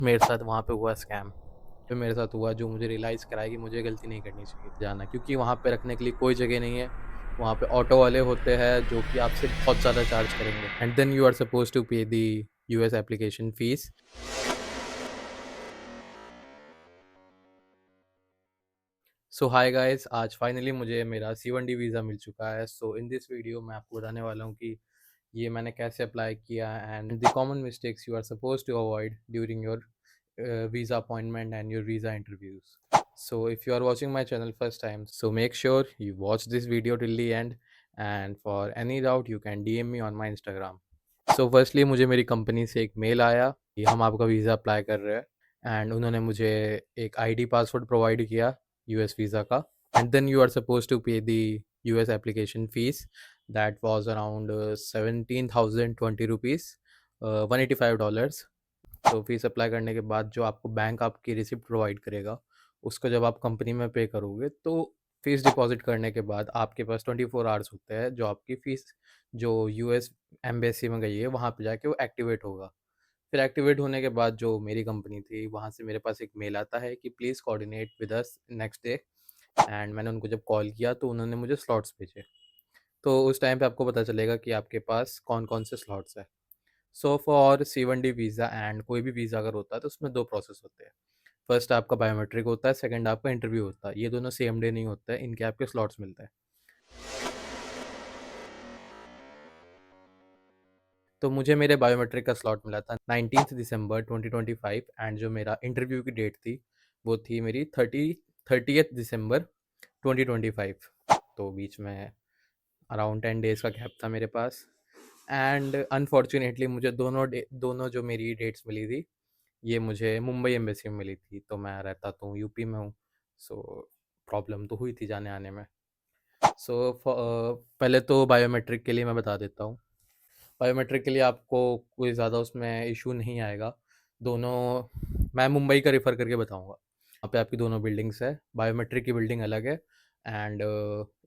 मेरे साथ वहाँ पे हुआ स्कैम। जो मेरे साथ हुआ, जो मुझे रियलाइज़ कराया कि मुझे गलती नहीं करनी चाहिए जाना, क्योंकि वहाँ पे रखने के लिए कोई जगह नहीं है। वहाँ पे ऑटो वाले होते हैं जो कि आपसे बहुत ज़्यादा चार्ज करेंगे, and then you are supposed to pay the US application fees. So hi guys, आज फाइनली मुझे मेरा C1D वीज़ा मिल चुका है। सो इन दिस वीडियो मैं आपको बताने वाला हूँ कि ये मैंने कैसे अप्लाई किया and the common mistakes you are supposed to avoid during your visa appointment and your visa interviews. So if you are watching my channel first time, so make sure you watch this video till the end, and for any doubt you can DM me on my Instagram. So firstly मुझे मेरी company से एक mail आया कि हम आपका visa apply कर रहे हैं, एंड उन्होंने मुझे एक आईडी पासवर्ड प्रोवाइड किया यूएस वीज़ा का, and then you are suppose to pay the US application fees that was around 17,020 rupees, $185। तो फीस अप्लाई करने के बाद जो आपको बैंक आपकी रिसिप्ट प्रोवाइड करेगा, उसको जब आप कंपनी में पे करोगे तो फीस डिपॉजिट करने के बाद आपके पास 24 आवर्स होते हैं, जो आपकी फ़ीस जो यूएस एम्बेसी में गई है वहाँ पे जाके वो एक्टिवेट होगा। फिर एक्टिवेट होने के बाद जो मेरी कंपनी थी वहाँ से मेरे पास एक मेल आता है कि please coordinate with us next day, and मैंने उनको जब कॉल किया तो उन्होंने मुझे स्लॉट्स भेजे। तो उस टाइम पे आपको पता चलेगा कि आपके पास कौन-कौन से स्लॉट्स हैं। So for C1D visa and कोई भी वीज़ा अगर होता है तो उसमें 2 प्रोसेस होते हैं। फर्स्ट आपका बायोमेट्रिक होता है, सेकंड आपका इंटरव्यू होता है। ये दोनों सेम डे नहीं होते हैं, इनके आपके स्लॉट्स मिलते हैं। तो मुझे मेरे बायोमेट्रिक का स्लॉट मिला था 19 दिसंबर 2025, एंड जो मेरा इंटरव्यू की डेट थी, वो थी मेरी 30th दिसंबर 2025। तो बीच में अराउंड 10 डेज़ का गैप था मेरे पास, एंड अनफॉर्च्यूनेटली मुझे दोनों जो मेरी डेट्स मिली थी, ये मुझे मुंबई एम्बेसी में मिली थी। तो मैं रहता तो यूपी में हूँ, सो प्रॉब्लम तो हुई थी जाने आने में। सो पहले तो बायोमेट्रिक के लिए मैं बता देता हूँ। बायोमेट्रिक के लिए आपको कोई ज़्यादा उसमें इशू नहीं आएगा। दोनों, मैं मुंबई का रेफ़र करके बताऊँगा। वहाँ पे आपकी दोनों बिल्डिंग्स है, बायोमेट्रिक की बिल्डिंग अलग है, एंड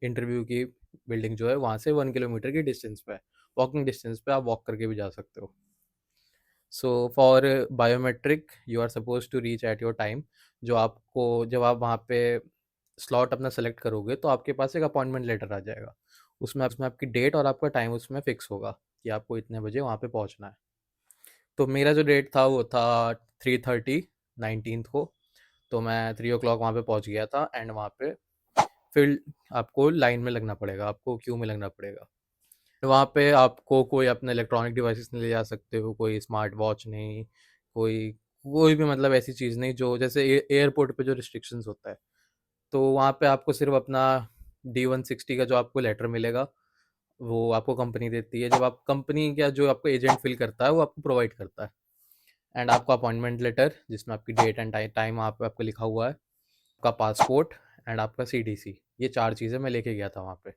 इंटरव्यू की बिल्डिंग जो है वहाँ से 1 किलोमीटर की डिस्टेंस पे है। वॉकिंग डिस्टेंस पे, आप वॉक करके भी जा सकते हो। So for biometric you are suppose to reach at your time. जो आपको जब आप वहाँ पे स्लॉट अपना सेलेक्ट करोगे तो आपके पास एक अपॉइंटमेंट लेटर आ जाएगा। उसमें आपकी डेट और आपका टाइम उसमें फिक्स होगा कि आपको इतने बजे वहाँ पे पहुँचना है। तो मेरा जो डेट था वो था 3:30 19th को। तो मैं 3 o'clock वहाँ पे पहुँच गया था, एंड वहाँ पे फिर आपको लाइन में लगना पड़ेगा, आपको क्यू में लगना पड़ेगा। वहाँ पे आपको कोई अपने इलेक्ट्रॉनिक डिवाइसेस नहीं ले जा सकते हो, कोई स्मार्ट वॉच नहीं, कोई कोई भी मतलब ऐसी चीज़ नहीं जो जैसे एयरपोर्ट पे जो रिस्ट्रिक्शंस होता है। तो वहाँ पे आपको सिर्फ अपना D-160 का जो आपको लेटर मिलेगा, वो आपको कंपनी देती है। जब आप कंपनी का जो आपको एजेंट फिल करता है वो आपको प्रोवाइड करता है, एंड आपका अपॉइंटमेंट लेटर जिसमें आपकी डेट एंड टाइम वहाँ पे आपको लिखा हुआ है, आपका पासपोर्ट एंड आपका CDC, ये 4 चीज़ें मैं लेके गया था वहाँ पे।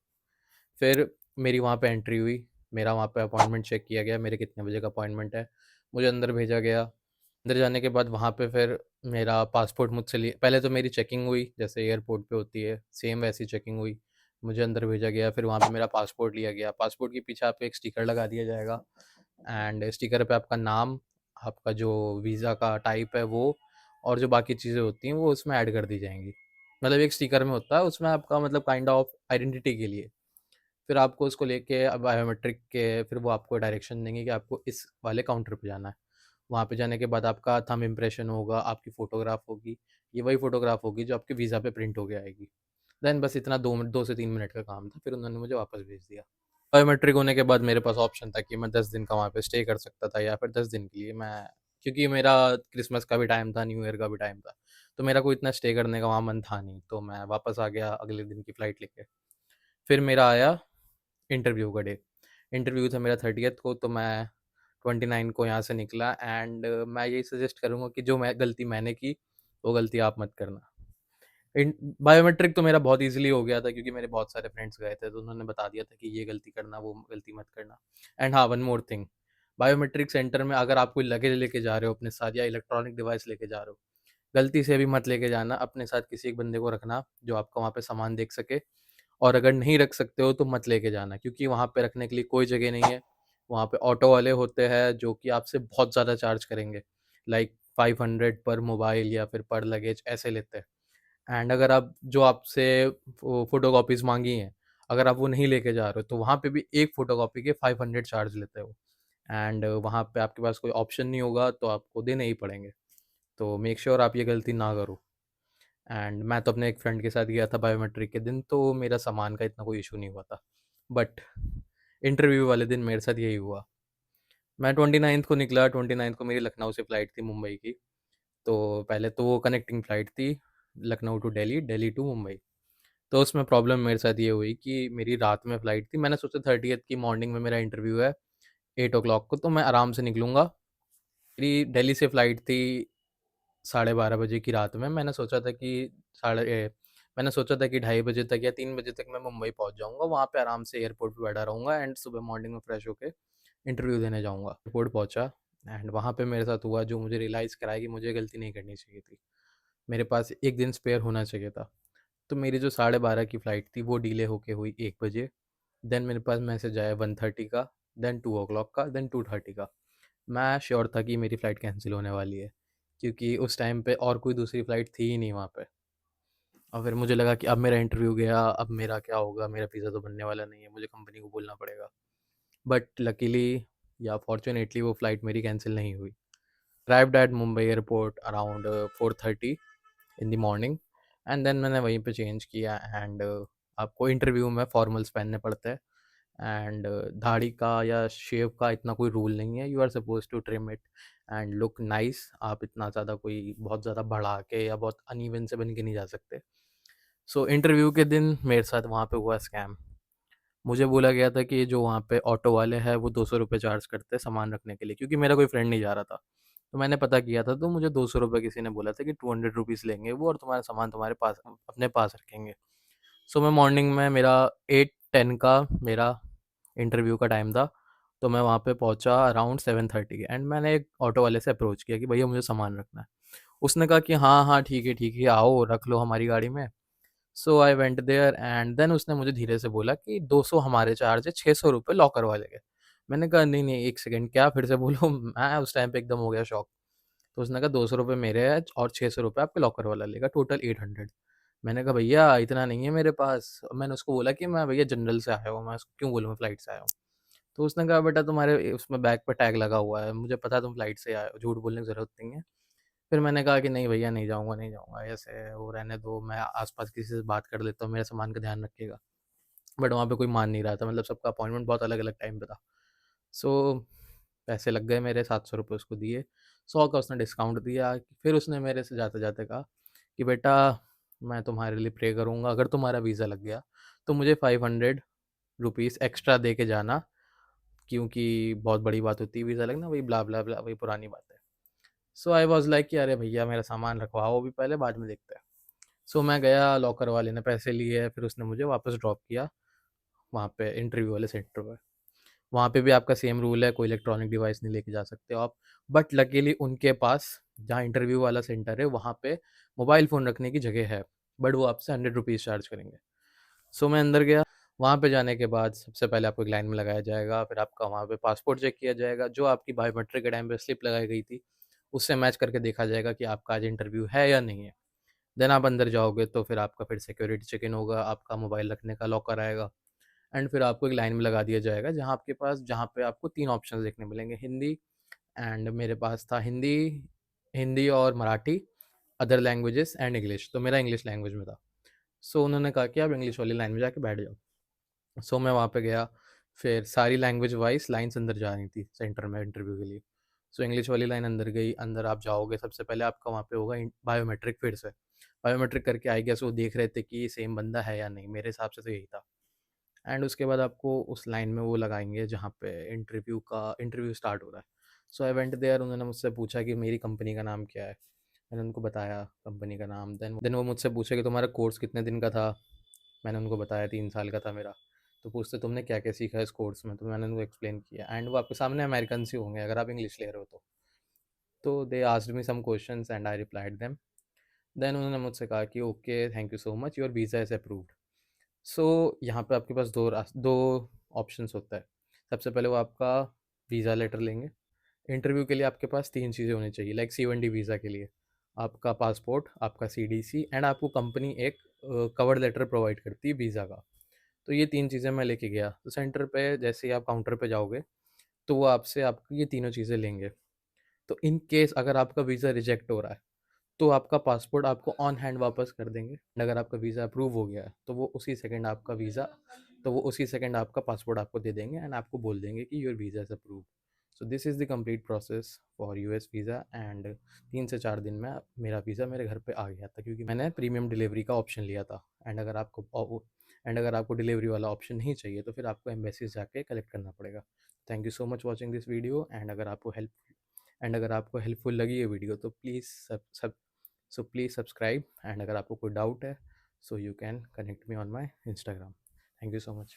फिर मेरी वहाँ पे एंट्री हुई, मेरा वहाँ पे अपॉइंटमेंट चेक किया गया, मेरे कितने बजे का अपॉइंटमेंट है, मुझे अंदर भेजा गया। अंदर जाने के बाद वहाँ पे फिर मेरा पासपोर्ट मुझसे लिए, पहले तो मेरी चेकिंग हुई जैसे एयरपोर्ट पे होती है, सेम वैसी चेकिंग हुई। मुझे अंदर भेजा गया, फिर वहाँ पे मेरा पासपोर्ट लिया गया। पासपोर्ट के पीछे आपको एक स्टिकर लगा दिया जाएगा, एंड स्टिकर पे आपका नाम, आपका जो वीज़ा का टाइप है वो, और जो बाकी चीज़ें होती हैं वो उसमें ऐड कर दी जाएँगी। मतलब एक स्टिकर में होता है, उसमें आपका मतलब काइंड ऑफ आइडेंटिटी के लिए। फिर आपको उसको लेके अब बायोमेट्रिक के फिर वो आपको डायरेक्शन देंगे कि आपको इस वाले काउंटर पे जाना है। वहाँ पे जाने के बाद आपका थंब इम्प्रेशन होगा, आपकी फ़ोटोग्राफ होगी। ये वही फ़ोटोग्राफ होगी जो आपके वीज़ा पे प्रिंट होके आएगी। देन बस इतना 2 से 3 मिनट का काम था, फिर उन्होंने मुझे वापस भेज दिया। बायोमेट्रिक होने के बाद मेरे पास ऑप्शन था कि मैं 10 दिन का वहाँ पे स्टे कर सकता था, या फिर 10 दिन के लिए मैं, क्योंकि मेरा क्रिसमस का भी टाइम था, न्यू ईयर का भी टाइम था, तो मेरा कोई इतना स्टे करने का वहाँ मन था नहीं, तो मैं वापस आ गया अगले दिन की फ़्लाइट लेके। फिर मेरा आया इंटरव्यू का डे। इंटरव्यू था मेरा 30th को, तो मैं 29 को यहाँ से निकला, एंड मैं यही सजेस्ट करूँगा कि जो मैं गलती मैंने की, वो गलती आप मत करना। बायोमेट्रिक तो मेरा बहुत ईजिली हो गया था, क्योंकि मेरे बहुत सारे फ्रेंड्स गए थे, तो उन्होंने बता दिया था कि ये गलती करना, वो गलती मत करना। एंड हाँ, one more thing, biometric centre में अगर आप कोई लगेज लेके जा रहे हो अपने साथ, या इलेक्ट्रॉनिक डिवाइस लेके जा रहे हो, गलती से भी मत लेके जाना। अपने साथ किसी एक बंदे को रखना जो आपका वहाँ पे सामान देख सके, और अगर नहीं रख सकते हो तो मत लेके जाना, क्योंकि वहाँ पे रखने के लिए कोई जगह नहीं है। वहाँ पे ऑटो वाले होते हैं जो कि आपसे बहुत ज़्यादा चार्ज करेंगे, लाइक 500 पर मोबाइल या फिर पर लगेज ऐसे लेते हैं। एंड अगर आप जो आपसे फ़ोटोकॉपीज़ माँगी हैं, अगर आप वो नहीं लेके जा रहे हो, तो वहाँ पे भी एक फ़ोटोकॉपी के 500 चार्ज लेते हो। एंड वहाँ पे आपके पास कोई ऑप्शन नहीं होगा, तो आपको देने ही पड़ेंगे। तो मेक श्योर आप ये गलती ना करो। एंड मैं तो अपने एक फ्रेंड के साथ गया था बायोमेट्रिक के दिन, तो मेरा सामान का इतना कोई इशू नहीं हुआ था। बट इंटरव्यू वाले दिन मेरे साथ यही हुआ। मैं 29th को निकला, 29th को मेरी लखनऊ से फ़्लाइट थी मुंबई की। तो पहले तो वो कनेक्टिंग फ़्लाइट थी, लखनऊ टू दिल्ली, दिल्ली टू मुंबई। तो उसमें प्रॉब्लम मेरे साथ ये हुई कि मेरी रात में फ़्लाइट थी। मैंने सोचा 30th की मॉर्निंग में मेरा इंटरव्यू है 8 ओ क्लॉक को, तो मैं आराम से निकलूँगा। मेरी दिल्ली से फ़्लाइट थी 12:30 बजे की रात में। साढ़े ए, मैंने सोचा था कि 2:30 बजे तक या 3 बजे तक मैं मुंबई पहुंच जाऊंगा। वहाँ पे आराम से एयरपोर्ट पे बैठा रहूँगा एंड सुबह मॉर्निंग में फ्रेश होके इंटरव्यू देने जाऊँगा। एयरपोर्ट पहुँचा एंड वहाँ पे मेरे साथ हुआ जो मुझे रियलाइज़ कराया कि मुझे गलती नहीं करनी चाहिए थी। मेरे पास एक दिन स्पेयर होना चाहिए था। तो मेरी जो 12:30 की फ़्लाइट थी वो डिले होके हुई 1 बजे। देन मेरे पास मैसेज आया 1:30 का, देन 2 ओ क्लॉक का, देन 2:30 का। मैं श्योर था कि मेरी फ़्लाइट कैंसिल होने वाली है, क्योंकि उस टाइम पे और कोई दूसरी फ़्लाइट थी ही नहीं वहाँ पे। और फिर मुझे लगा कि अब मेरा इंटरव्यू गया, अब मेरा क्या होगा? मेरा वीज़ा तो बनने वाला नहीं है, मुझे कंपनी को बोलना पड़ेगा। बट लकीली या फॉर्च्यूनेटली वो फ़्लाइट मेरी कैंसिल नहीं हुई। Arrived at Mumbai airport around 4:30 in the morning and then मैंने वहीं पे चेंज किया एंड आपको इंटरव्यू में फॉर्मल्स पहनने पड़ते हैं। एंड दाढ़ी का या शेव का इतना कोई रूल नहीं है। You are suppose to trim it and look nice. आप इतना ज़्यादा कोई बहुत ज़्यादा बढ़ा के या बहुत अनइवन से बन के नहीं जा सकते। सो इंटरव्यू के दिन मेरे साथ वहाँ पे हुआ स्कैम। मुझे बोला गया था कि जो वहाँ पे ऑटो वाले हैं वो 200 रुपये चार्ज करते हैं सामान रखने के लिए, क्योंकि मेरा कोई फ्रेंड नहीं जा रहा था। तो मैंने पता किया था, तो मुझे 200 रुपये किसी ने बोला था कि 200 रुपीज़ लेंगे वो, और तुम्हारा सामान तुम्हारे पास अपने पास रखेंगे। सो मैं मॉर्निंग में मेरा 8:10 का मेरा इंटरव्यू का टाइम था। तो मैं वहाँ पे पहुँचा अराउंड 7:30 एंड मैंने एक ऑटो वाले से अप्रोच किया कि भैया मुझे सामान रखना है। उसने कहा कि हाँ हाँ ठीक है आओ रख लो हमारी गाड़ी में। So I went there and then उसने मुझे धीरे से बोला कि 200 हमारे चार्ज है, 600 रुपये लॉकर वाले के। मैंने कहा नहीं नहीं एक सेकेंड, क्या फिर से बोलो? मैं उस टाइम पे एकदम हो गया शॉक। तो उसने कहा 200 रुपये मेरे हैं और 600 रुपये आपके लॉकर वाला लेगा, टोटल 800। मैंने कहा भैया इतना नहीं है मेरे पास। मैंने उसको बोला कि मैं भैया जनरल से आया हूँ, मैं उसको क्यों बोलूँ मैं फ़्लाइट से आया हूँ। तो उसने कहा बेटा तुम्हारे उसमें बैग पे टैग लगा हुआ है, मुझे पता है तुम फ़्लाइट से आए हो, झूठ बोलने की ज़रूरत नहीं है। फिर मैंने कहा कि नहीं भैया नहीं जाऊँगा, ऐसे वो रहने दो, मैं आस-पास किसी से बात कर लेता हूँ, मेरे सामान का ध्यान रखिएगा। बट वहाँ पे कोई मान नहीं रहा था, मतलब सबका अपॉइंटमेंट बहुत अलग-अलग टाइम पे था। सो पैसे लग गए मेरे, 700 रुपये उसको दिए, 100 का उसने डिस्काउंट दिया। फिर उसने मेरे से जाते-जाते कहा कि बेटा मैं तुम्हारे लिए प्रे करूँगा, अगर तुम्हारा वीज़ा लग गया तो मुझे 500 रुपीज़ एक्स्ट्रा दे के जाना, क्योंकि बहुत बड़ी बात होती है वीज़ा लगना, वही ब्ला ब्ला ब्ला, वही पुरानी बात है। सो आई वाज़ लाइक कि अरे भैया मेरा सामान रखवाओ अभी पहले, बाद में देखते हैं। सो मैं गया, लॉकर वाले ने पैसे लिए, फिर उसने मुझे वापस ड्रॉप किया वहाँ पे इंटरव्यू वाले सेंटर पे। वहाँ पे भी आपका सेम रूल है, कोई इलेक्ट्रॉनिक डिवाइस नहीं लेके जा सकते हो आप। बट लकीली उनके पास, जहाँ इंटरव्यू वाला सेंटर है वहाँ पे मोबाइल फ़ोन रखने की जगह है, बट वो आपसे 100 रुपीज़ चार्ज करेंगे। सो मैं अंदर गया। वहाँ पे जाने के बाद सबसे पहले आपको एक लाइन में लगाया जाएगा, फिर आपका वहाँ पे पासपोर्ट चेक किया जाएगा, जो आपकी बायोमेट्रिक के टाइम पे स्लिप लगाई गई थी, उससे मैच करके देखा जाएगा कि आपका आज इंटरव्यू है या नहीं है। देन आप अंदर जाओगे तो फिर आपका फिर सिक्योरिटी चेक इन होगा, आपका मोबाइल रखने का लॉकर आएगा एंड फिर आपको एक लाइन में लगा दिया जाएगा, जहाँ पे आपको 3 ऑप्शंस देखने मिलेंगे, हिंदी। एंड मेरे पास था हिंदी, हिंदी और Marathi, other languages and English. तो मेरा इंग्लिश लैंग्वेज में था। सो उन्होंने कहा कि आप इंग्लिश वाली लाइन में जाके बैठ जाओ। सो मैं वहाँ पे गया, फिर सारी लैंग्वेज वाइज़ लाइन्स अंदर जा रही थी सेंटर में इंटरव्यू के लिए। सो इंग्लिश वाली लाइन अंदर गई, अंदर आप जाओगे, सबसे पहले आपका वहाँ पे होगा बायोमेट्रिक फिर से। बायोमेट्रिक करके आई गेस वो देख रहे थे कि ये सेम बंदा है या नहीं, मेरे हिसाब से तो यही था। एंड उसके बाद आपको उस लाइन में वो लगाएँगे जहाँ पे इंटरव्यू स्टार्ट हो रहा है। सो आई वेंट देयर, उन्होंने मुझसे पूछा कि मेरी कंपनी का नाम क्या है? मैंने उनको बताया कंपनी का नाम। देन वो मुझसे पूछे कि तुम्हारा कोर्स कितने दिन का था? मैंने उनको बताया 3 साल का था मेरा। तो पूछते तुमने क्या-क्या सीखा इस कोर्स में? तो मैंने उनको एक्सप्लेन किया एंड वो आपके सामने अमेरिकन्स ही होंगे अगर आप इंग्लिश ले रहे हो तो। तो they asked me some questions and I replied them. Then उन्होंने मुझसे कहा कि okay thank you so much, your visa is approved. So यहाँ पे आपके पास 2 ऑप्शंस होता है। सबसे पहले वो आपका वीज़ा लेटर लेंगे, इंटरव्यू के लिए आपके पास 3 चीज़ें होनी चाहिए, लाइक C1D वीज़ा के लिए आपका पासपोर्ट, आपका CDC एंड आपको कंपनी एक कवर लेटर प्रोवाइड करती है वीज़ा का। तो ये 3 चीज़ें मैं लेके गया। तो सेंटर पे जैसे ही आप काउंटर पे जाओगे, तो वो आपसे आपकी ये तीनों चीज़ें लेंगे। तो इन केस अगर आपका वीज़ा रिजेक्ट हो रहा है, तो आपका पासपोर्ट आपको ऑन हैंड वापस कर देंगे। एंड अगर आपका वीज़ा अप्रूव हो गया है, तो वो उसी सेकंड आपका पासपोर्ट आपको दे देंगे एंड आपको बोल देंगे कि your visa is approved. So this is the complete process for US visa and 3 से 4 दिन में मेरा वीज़ा मेरे घर पे आ गया था, क्योंकि मैंने प्रीमियम डिलीवरी का ऑप्शन लिया था। एंड अगर आपको डिलीवरी वाला ऑप्शन नहीं चाहिए, तो फिर आपको एम्बेसी जाके कलेक्ट करना पड़ेगा। Thank you so much watching this video. And अगर आपको हेल्पफुल लगी ये वीडियो, तो प्लीज़ सब्सक्राइब। एंड अगर आपको कोई डाउट है, so you can connect me on my Instagram. Thank you so much.